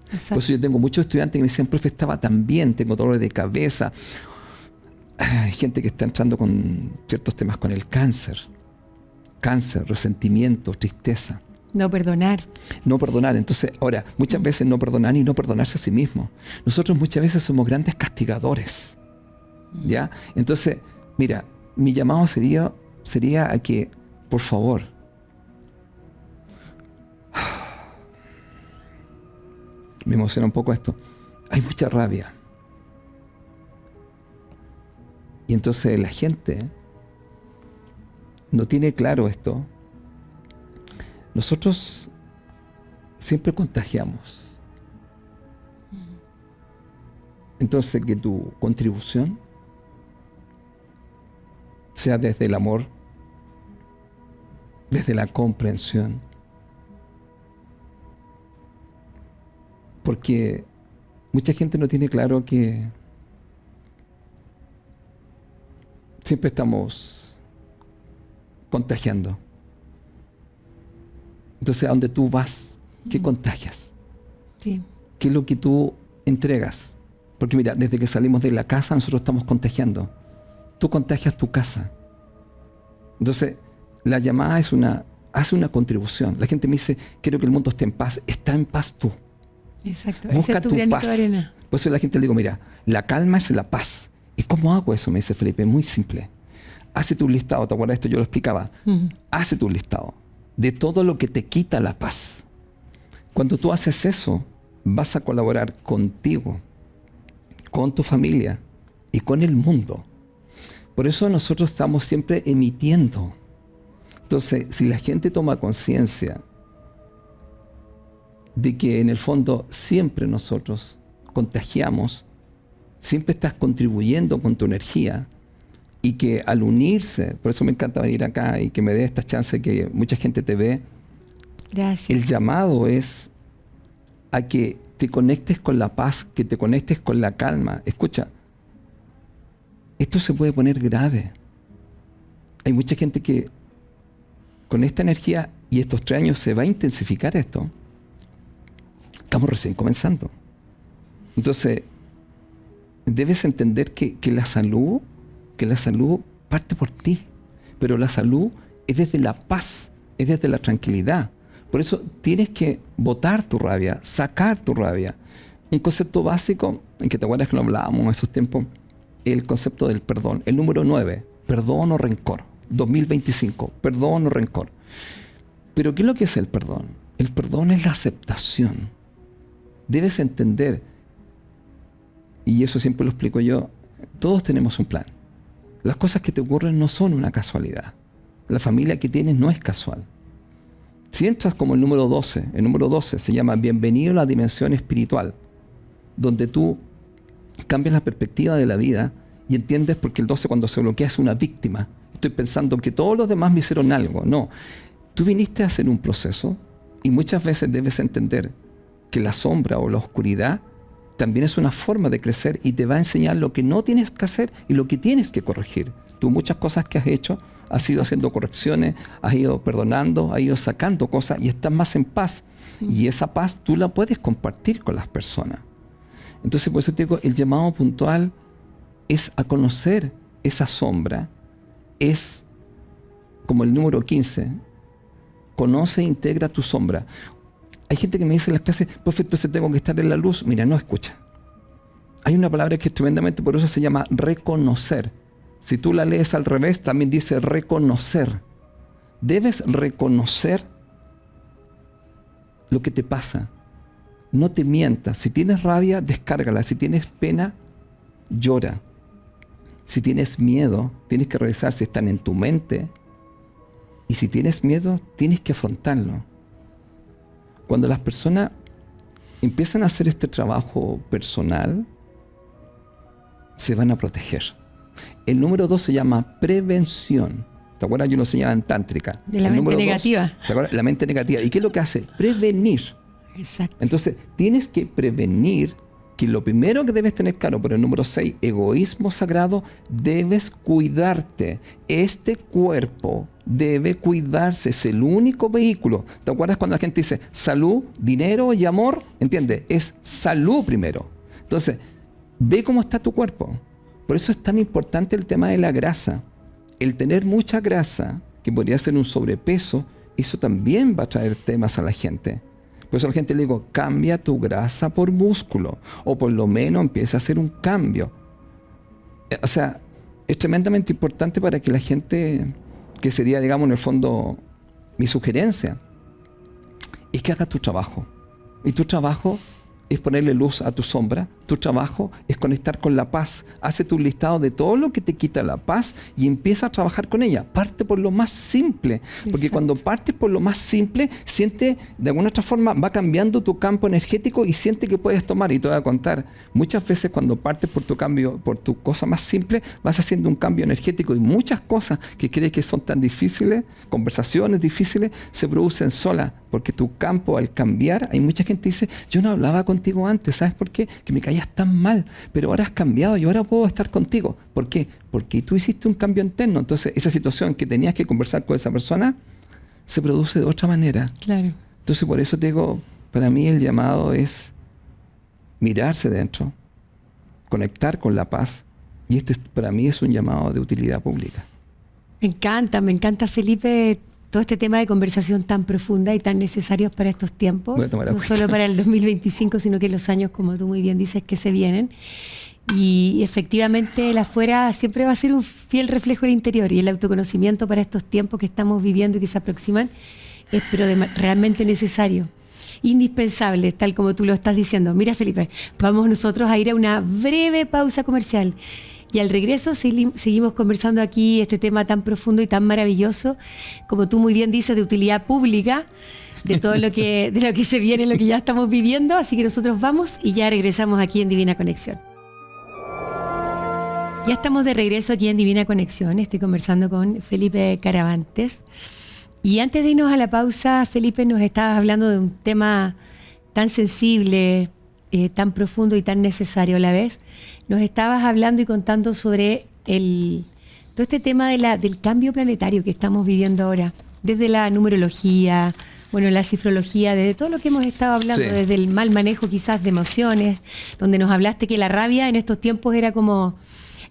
Exacto. Por eso yo tengo muchos estudiantes que me dicen, profe, estaba tan bien, tengo dolores de cabeza. Hay gente que está entrando con ciertos temas con el cáncer, resentimiento, tristeza. No perdonar. No perdonar. Entonces, muchas veces no perdonar y no perdonarse a sí mismo. Nosotros muchas veces somos grandes castigadores. ¿Ya? Entonces, mira, mi llamado sería a que, por favor, me emociona un poco esto, hay mucha rabia. Y entonces la gente no tiene claro esto. Nosotros siempre contagiamos. Entonces, que tu contribución sea desde el amor, desde la comprensión. Porque mucha gente no tiene claro que siempre estamos contagiando. Entonces, a donde tú vas, ¿qué contagias? Sí. ¿Qué es lo que tú entregas? Porque mira, desde que salimos de la casa nosotros estamos contagiando. Tú contagias tu casa. Entonces, la llamada hace una contribución. La gente me dice, quiero que el mundo esté en paz. Está en paz tú. Exacto. Busca Ese es tu tu granito paz. de arena. Por eso la gente le digo, mira, la calma es la paz. ¿Y cómo hago eso? Me dice Felipe, muy simple. Hace tu listado, ¿te acuerdas de esto? Yo lo explicaba. Hace tu listado de todo lo que te quita la paz. Cuando tú haces eso, vas a colaborar contigo, con tu familia y con el mundo. Por eso nosotros estamos siempre emitiendo. Entonces, si la gente toma conciencia de que en el fondo siempre nosotros contagiamos, siempre estás contribuyendo con tu energía, y que al unirse, por eso me encanta venir acá y que me dé esta chance que mucha gente te ve. Gracias. El llamado es a que te conectes con la paz, que te conectes con la calma. Escucha, esto se puede poner grave. Hay mucha gente que con esta energía y estos 3 años se va a intensificar esto. Estamos recién comenzando. Entonces, debes entender que la salud parte por ti, pero la salud es desde la paz, es desde la tranquilidad. Por eso tienes que botar tu rabia, sacar tu rabia. Un concepto básico, en que te acuerdas que lo hablábamos en esos tiempos, el concepto del perdón. El número 9, perdón o rencor. 2025, perdón o rencor. Pero ¿qué es lo que es el perdón? El perdón es la aceptación. Debes entender, y eso siempre lo explico yo, todos tenemos un plan. Las cosas que te ocurren no son una casualidad. La familia que tienes no es casual. Si entras como el número 12 se llama Bienvenido a la dimensión espiritual, donde tú cambias la perspectiva de la vida y entiendes, porque el 12 cuando se bloquea es una víctima. Estoy pensando que todos los demás me hicieron algo. No, tú viniste a hacer un proceso y muchas veces debes entender que la sombra o la oscuridad también es una forma de crecer y te va a enseñar lo que no tienes que hacer y lo que tienes que corregir. Tú muchas cosas que has hecho, has ido haciendo correcciones, has ido perdonando, has ido sacando cosas y estás más en paz. Y esa paz tú la puedes compartir con las personas. Entonces, por eso te digo, el llamado puntual es a conocer esa sombra. Es como el número 15. Conoce e integra tu sombra. Hay gente que me dice en las clases, profe, entonces tengo que estar en la luz. Mira, no escucha. Hay una palabra que es tremendamente poderosa, se llama reconocer. Si tú la lees al revés, también dice reconocer. Debes reconocer lo que te pasa. No te mientas. Si tienes rabia, descárgala. Si tienes pena, llora. Si tienes miedo, tienes que revisar si están en tu mente. Y si tienes miedo, tienes que afrontarlo. Cuando las personas empiezan a hacer este trabajo personal, se van a proteger. El número 2 se llama prevención. ¿Te acuerdas? Yo lo enseñaba en Tántrica. De la mente negativa. ¿Te acuerdas? La mente negativa. ¿Y qué es lo que hace? Prevenir. Exacto. Entonces, tienes que prevenir, que lo primero que debes tener claro, por el número 6, egoísmo sagrado, debes cuidarte. Este cuerpo debe cuidarse, es el único vehículo. ¿Te acuerdas cuando la gente dice salud, dinero y amor? ¿Entiendes? Es salud primero. Entonces, ve cómo está tu cuerpo. Por eso es tan importante el tema de la grasa. El tener mucha grasa, que podría ser un sobrepeso, eso también va a traer temas a la gente. Por eso a la gente le digo, cambia tu grasa por músculo, o por lo menos empieza a hacer un cambio. O sea, es tremendamente importante para que la gente, que sería, digamos, en el fondo, mi sugerencia, es que haga tu trabajo. Y tu trabajo es ponerle luz a tu sombra. Tu trabajo es conectar con la paz. Hace tu listado de todo lo que te quita la paz y empieza a trabajar con ella. Parte por lo más simple. Porque cuando partes por lo más simple, siente, de alguna otra forma, va cambiando tu campo energético y siente que puedes tomar. Y te voy a contar, muchas veces cuando partes por tu cambio, por tu cosa más simple, vas haciendo un cambio energético y muchas cosas que crees que son tan difíciles, conversaciones difíciles, se producen solas. Porque tu campo, al cambiar, hay mucha gente que dice, yo no hablaba contigo antes, ¿sabes por qué? Que me caías tan mal, pero ahora has cambiado y ahora puedo estar contigo. ¿Por qué? Porque tú hiciste un cambio interno. Entonces, esa situación que tenías que conversar con esa persona se produce de otra manera. Claro. Entonces, por eso te digo, para mí el llamado es mirarse dentro, conectar con la paz, y este para mí es un llamado de utilidad pública. Me encanta, Felipe, todo este tema de conversación tan profunda y tan necesarios para estos tiempos, no solo para el 2025, sino que los años, como tú muy bien dices, que se vienen. Y efectivamente el afuera siempre va a ser un fiel reflejo del interior, y el autoconocimiento para estos tiempos que estamos viviendo y que se aproximan es realmente necesario, indispensable, tal como tú lo estás diciendo. Mira, Felipe, vamos nosotros a ir a una breve pausa comercial. Y al regreso seguimos conversando aquí este tema tan profundo y tan maravilloso, como tú muy bien dices, de utilidad pública, de todo lo que se viene, lo que ya estamos viviendo. Así que nosotros vamos y ya regresamos aquí en Divina Conexión. Ya estamos de regreso aquí en Divina Conexión. Estoy conversando con Felipe Caravantes. Y antes de irnos a la pausa, Felipe, nos estabas hablando de un tema tan sensible, tan profundo y tan necesario a la vez. Nos estabas hablando y contando sobre todo este tema del cambio planetario que estamos viviendo ahora, desde la numerología, bueno, la cifrología, desde todo lo que hemos estado hablando, sí, desde el mal manejo quizás de emociones, donde nos hablaste que la rabia en estos tiempos era como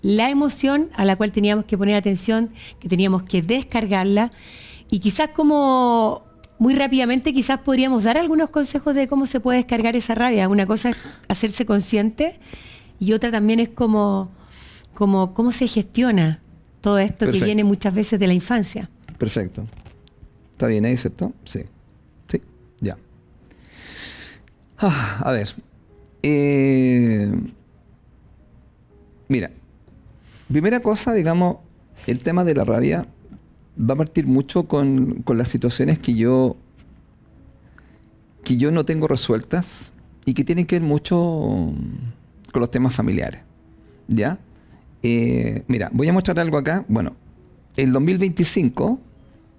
la emoción a la cual teníamos que poner atención, que teníamos que descargarla, y quizás como muy rápidamente quizás podríamos dar algunos consejos de cómo se puede descargar esa rabia. Una cosa es hacerse consciente y otra también es cómo se gestiona todo esto. Perfecto. Que viene muchas veces de la infancia. Perfecto. ¿Está bien ahí, cierto? Sí. Sí, ya. A ver. Mira, primera cosa, digamos, el tema de la rabia va a partir mucho con las situaciones que yo no tengo resueltas y que tienen que ver mucho con los temas familiares. ¿Ya? Mira, voy a mostrar algo acá. Bueno, el 2025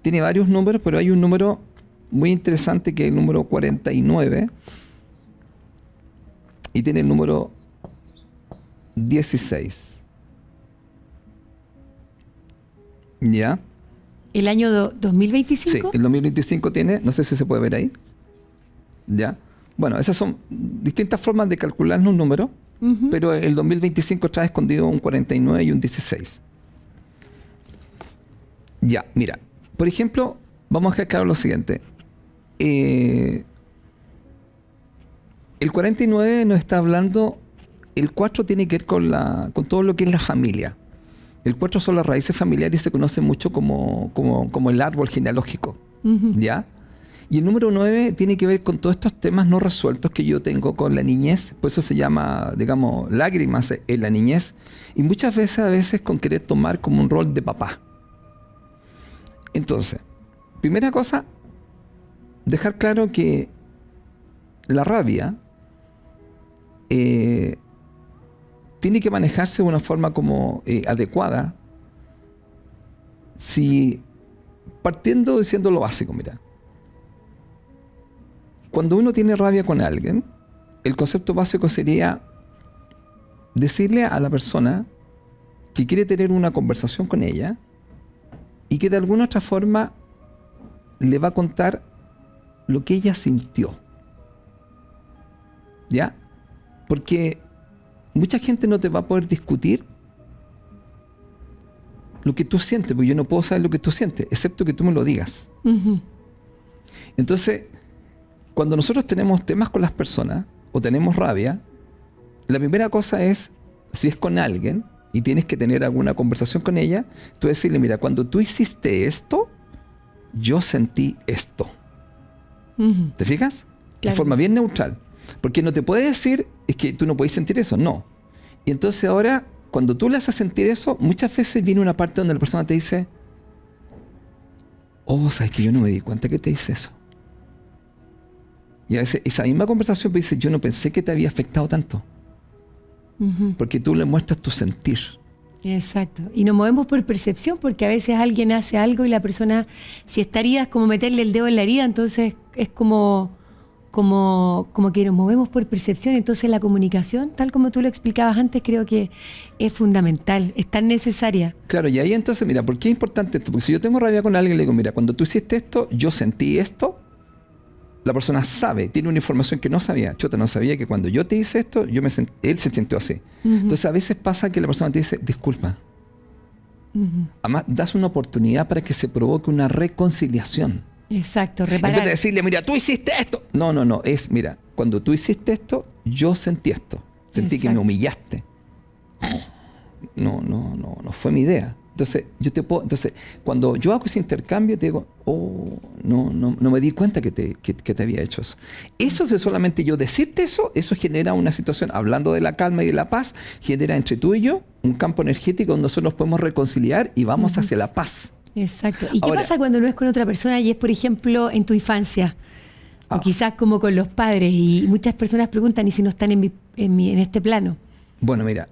tiene varios números, pero hay un número muy interesante que es el número 49 y tiene el número 16. ¿Ya? ¿El año 2025? Sí, el 2025 tiene, no sé si se puede ver ahí. ¿Ya? Bueno, esas son distintas formas de calcular un número, pero el 2025 trae escondido un 49 y un 16. Ya, mira, por ejemplo, vamos a dejar claro lo siguiente. El 49 nos está hablando, el 4 tiene que ver con todo lo que es la familia. El 4 son las raíces familiares y se conoce mucho como el árbol genealógico. ¿Ya? Y el número 9 tiene que ver con todos estos temas no resueltos que yo tengo con la niñez. Por eso se llama, digamos, lágrimas en la niñez. Y muchas veces, a veces, con querer tomar como un rol de papá. Entonces, primera cosa, dejar claro que la rabia tiene que manejarse de una forma como adecuada, si partiendo diciendo lo básico, mira. Cuando uno tiene rabia con alguien, el concepto básico sería decirle a la persona que quiere tener una conversación con ella y que de alguna otra forma le va a contar lo que ella sintió. ¿Ya? Porque mucha gente no te va a poder discutir lo que tú sientes, porque yo no puedo saber lo que tú sientes, excepto que tú me lo digas. Entonces, cuando nosotros tenemos temas con las personas o tenemos rabia, la primera cosa es, si es con alguien, y tienes que tener alguna conversación con ella, tú decirle, mira, cuando tú hiciste esto, yo sentí esto. ¿Te fijas? Claro. De forma bien neutral. Porque no te puede decir, es que tú no podés sentir eso, no. Y entonces ahora, cuando tú le haces sentir eso, muchas veces viene una parte donde la persona te dice, oh, sabes que yo no me di cuenta que te dice eso. Y a veces esa misma conversación me dice, yo no pensé que te había afectado tanto. Porque tú le muestras tu sentir. Exacto. Y nos movemos por percepción, porque a veces alguien hace algo y la persona, si está herida, es como meterle el dedo en la herida, entonces es como que nos movemos por percepción. Entonces la comunicación, tal como tú lo explicabas antes, creo que es fundamental, es tan necesaria. Claro, y ahí entonces, mira, ¿por qué es importante esto? Porque si yo tengo rabia con alguien, le digo, mira, cuando tú hiciste esto, yo sentí esto. La persona sabe, tiene una información que no sabía. Chota, no sabía que cuando yo te hice esto, él se sintió así. Entonces a veces pasa que la persona te dice, disculpa. Además, das una oportunidad para que se provoque una reconciliación. Exacto, reparar. En vez de decirle, mira, tú hiciste esto. No, es, mira, cuando tú hiciste esto, yo sentí esto. Sentí que me humillaste. No fue mi idea. Entonces, cuando yo hago ese intercambio, te digo, oh, no me di cuenta que te había hecho eso. Eso de solamente yo decirte eso genera una situación, hablando de la calma y de la paz, genera entre tú y yo un campo energético donde nosotros nos podemos reconciliar y vamos hacia la paz. Exacto. ¿Y qué pasa cuando no es con otra persona y es, por ejemplo, en tu infancia? O quizás como con los padres, y muchas personas preguntan, ¿y si no están en este plano? Bueno, mira.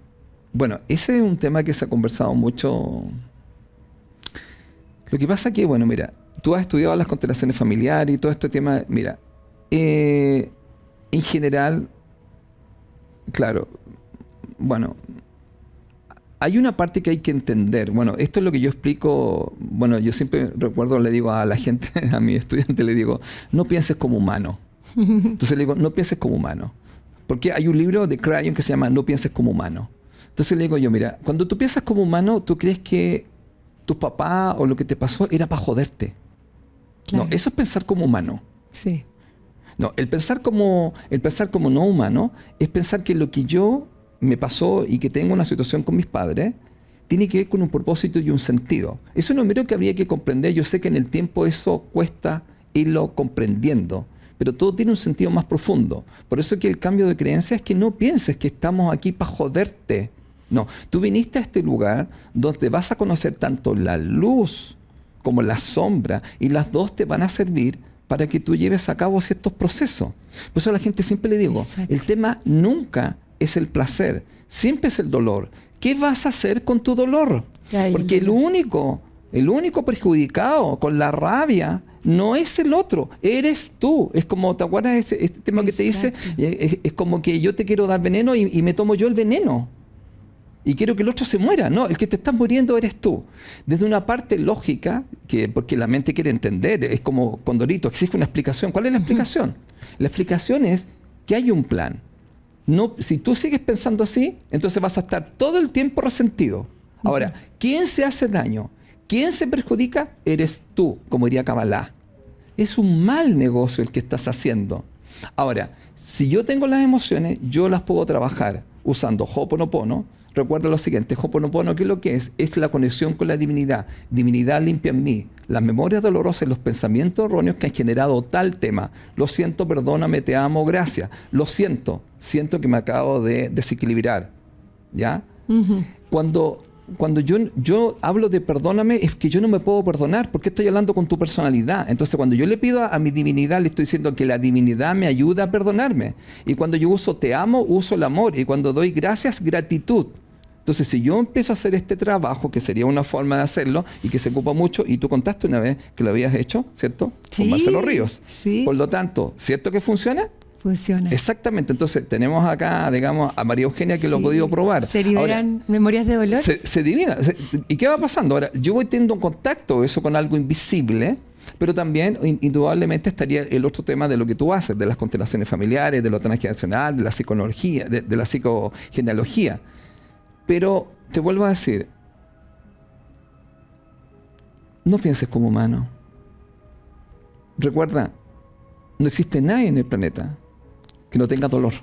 Bueno, ese es un tema que se ha conversado mucho. Lo que pasa es que, bueno, mira, tú has estudiado las constelaciones familiares y todo este tema. Mira, en general, claro, bueno, hay una parte que hay que entender. Bueno, esto es lo que yo explico. Bueno, yo siempre recuerdo, le digo a la gente, a mi estudiante, le digo, no pienses como humano. Entonces le digo, no pienses como humano. Porque hay un libro de Crayon que se llama No pienses como humano. Entonces le digo yo, mira, cuando tú piensas como humano, tú crees que tu papá o lo que te pasó era para joderte. Claro. No, eso es pensar como humano. Sí. No, el pensar como no humano es pensar que lo que yo me pasó y que tengo una situación con mis padres tiene que ver con un propósito y un sentido. Eso no es mero que habría que comprender. Yo sé que en el tiempo eso cuesta irlo comprendiendo, pero todo tiene un sentido más profundo. Por eso que el cambio de creencia es que no pienses que estamos aquí para joderte. No, tú viniste a este lugar donde vas a conocer tanto la luz como la sombra, y las dos te van a servir para que tú lleves a cabo ciertos procesos. Por eso a la gente siempre le digo, exacto, el tema nunca es el placer, siempre es el dolor. ¿Qué vas a hacer con tu dolor? Porque el único perjudicado con la rabia no es el otro, eres tú. Es como, ¿te acuerdas este tema que te dice? Es como que yo te quiero dar veneno y me tomo yo el veneno. Y quiero que el otro se muera. No, el que te estás muriendo eres tú. Desde una parte lógica, porque la mente quiere entender, es como Condorito, exige una explicación. ¿Cuál es la explicación? La explicación es que hay un plan. No, si tú sigues pensando así, entonces vas a estar todo el tiempo resentido. Ahora, ¿quién se hace daño? ¿Quién se perjudica? Eres tú, como diría Kabbalah. Es un mal negocio el que estás haciendo. Ahora, si yo tengo las emociones, yo las puedo trabajar usando Ho'oponopono. Recuerda lo siguiente, Ho'oponopono, ¿qué es lo que es? Es la conexión con la divinidad. Divinidad limpia en mí las memorias dolorosas y los pensamientos erróneos que han generado tal tema. Lo siento, perdóname, te amo, gracias. Lo siento que me acabo de desequilibrar. ¿Ya? Cuando yo hablo de perdóname, es que yo no me puedo perdonar, porque estoy hablando con tu personalidad. Entonces, cuando yo le pido a mi divinidad, le estoy diciendo que la divinidad me ayuda a perdonarme. Y cuando yo uso te amo, uso el amor. Y cuando doy gracias, gratitud. Entonces, si yo empiezo a hacer este trabajo, que sería una forma de hacerlo y que se ocupa mucho, y tú contaste una vez que lo habías hecho, ¿cierto? Sí, con Marcelo Ríos. Sí. Por lo tanto, ¿cierto que funciona? Funciona. Exactamente. Entonces, tenemos acá, digamos, a María Eugenia que lo ha podido probar. ¿Se liberan memorias de dolor? Se divina. ¿Y qué va pasando? Ahora, yo voy teniendo un contacto eso con algo invisible, pero también, indudablemente, estaría el otro tema de lo que tú haces, de las constelaciones familiares, de lo transgeneracional, de la psicología, de la psicogenealogía. Pero te vuelvo a decir, no pienses como humano. Recuerda, no existe nadie en el planeta que no tenga dolor.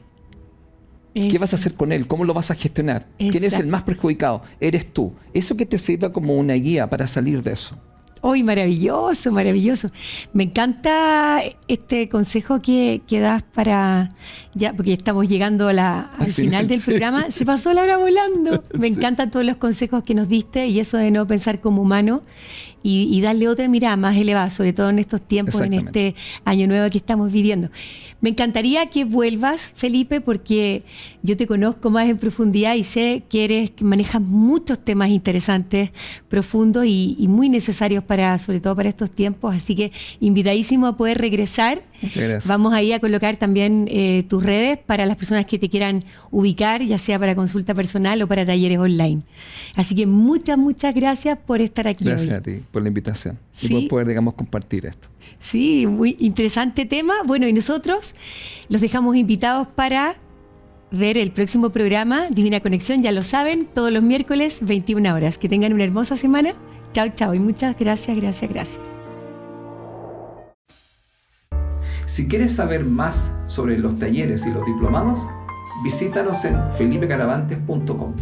¿Qué vas a hacer con él? ¿Cómo lo vas a gestionar? ¿Quién es el más perjudicado? Eres tú. Eso que te sirva como una guía para salir de eso. ¡Uy, maravilloso, maravilloso! Me encanta este consejo que das para, ya porque estamos llegando al final del programa. Se pasó la hora volando. Me encantan todos los consejos que nos diste y eso de no pensar como humano y darle otra mirada más elevada, sobre todo en estos tiempos, en este año nuevo que estamos viviendo. Me encantaría que vuelvas, Felipe, porque yo te conozco más en profundidad y sé que manejas muchos temas interesantes, profundos y muy necesarios sobre todo para estos tiempos. Así que invitadísimo a poder regresar. Muchas gracias. Vamos ahí a colocar también tus redes para las personas que te quieran ubicar, ya sea para consulta personal o para talleres online. Así que muchas gracias por estar aquí hoy. Gracias a ti por la invitación y ¿Sí? por poder, digamos, compartir esto. Sí, muy interesante tema. Bueno, y nosotros los dejamos invitados para ver el próximo programa Divina Conexión, ya lo saben, todos los miércoles, 21 horas. Que tengan una hermosa semana. Chao, chao. Y muchas gracias. Si quieres saber más sobre los talleres y los diplomados, visítanos en felipecaravantes.com.